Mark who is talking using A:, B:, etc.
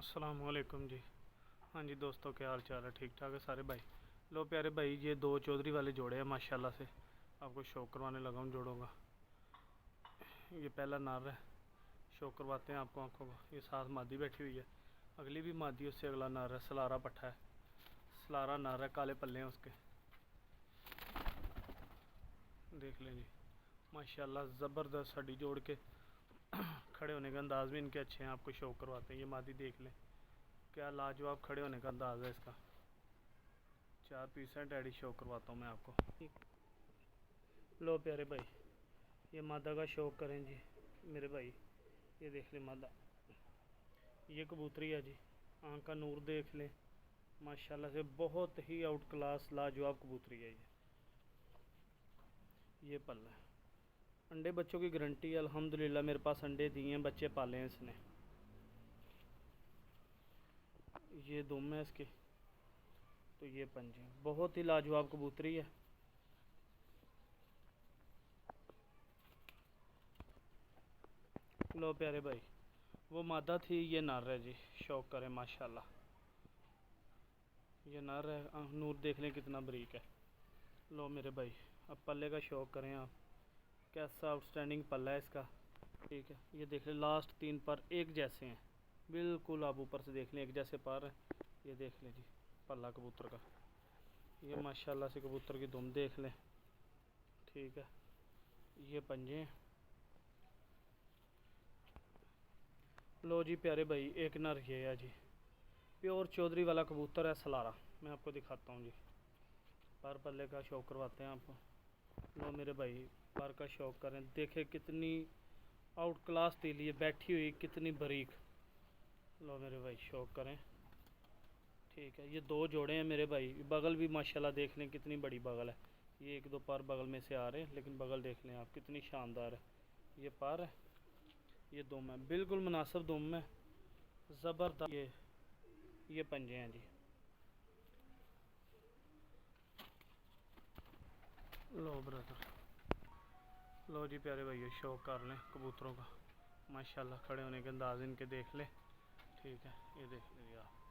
A: अस्सलाम वालेकुम जी। हाँ जी दोस्तों, क्या हाल चाल है? ठीक ठाक है सारे भाई। लो प्यारे भाई, ये दो चौधरी वाले जोड़े हैं माशाल्लाह से। आपको शो करवाने लगा हूँ जोड़ों का। ये पहला नार है, शो करवाते हैं आपको आँखों को। ये साथ मादी बैठी हुई है, अगली भी मादी, उससे अगला नार है। सलारा पट्ठा है, सलारा नार है, काले पल्ले हैं उसके। देख लें जी, माशाल्लाह ज़बरदस्त हड्डी जोड़ के खड़े होने का अंदाज़ भी इनके अच्छे हैं। आपको शो करवाते हैं। ये मादी देख लें, क्या लाजवाब खड़े होने का अंदाज़ है इसका। 4 पीस है, डैडी शो करवाता हूँ मैं आपको। लो प्यारे भाई, ये मादा का शौक करें जी मेरे भाई। ये देख लें मादा, ये कबूतरी है जी। आँख का नूर देख लें, माशाल्लाह से बहुत ही आउट क्लास लाजवाब कबूतरी है ये पल्ला है। अंडे बच्चों की गारंटी है अल्हम्दुलिल्लाह। मेरे पास अंडे दिए हैं, बच्चे पाले हैं इसने। ये दुम है इसके, तो ये पंजे। बहुत ही लाजवाब कबूतरी है। लो प्यारे भाई, वो मादा थी, ये नर है जी। शौक करें माशाल्लाह, ये नर है। नूर देख लें कितना बारीक है। लो मेरे भाई, अब पल्ले का शौक करें आप। कैसा आउटस्टैंडिंग पल्ला है इसका। ठीक है, ये देख लें लास्ट 3 पर एक जैसे हैं बिल्कुल। आप ऊपर से देख लें एक जैसे पर है। ये देख लें जी पल्ला कबूतर का। ये माशाल्लाह से कबूतर की दुम देख लें। ठीक है, ये पंजे हैं। लो जी प्यारे भाई, एक नर ये है जी, प्योर चौधरी वाला कबूतर है सलारा। मैं आपको दिखाता हूँ जी, पर पल्ले का शौक करवाते हैं आपको। लो मेरे भाई, पर का शौक करें। देखें कितनी आउट क्लास तीली है बैठी हुई, कितनी बारीक। लो मेरे भाई शौक करें। ठीक है, ये दो जोड़े हैं मेरे भाई। बगल भी माशाल्लाह देख लें कितनी बड़ी बगल है। ये एक दो पर बगल में से आ रहे हैं, लेकिन बगल देख लें आप कितनी शानदार है। ये पर है, ये दुम है, बिल्कुल मुनासिब दुम है, ज़बरदस्त। ये पंजे हैं जी। लो ब्रदर, लो जी प्यारे भाई, शौक कर लें कबूतरों का। माशाल्लाह खड़े होने के अंदाज इनके देख लें। ठीक है, ये देख लीजिए आप।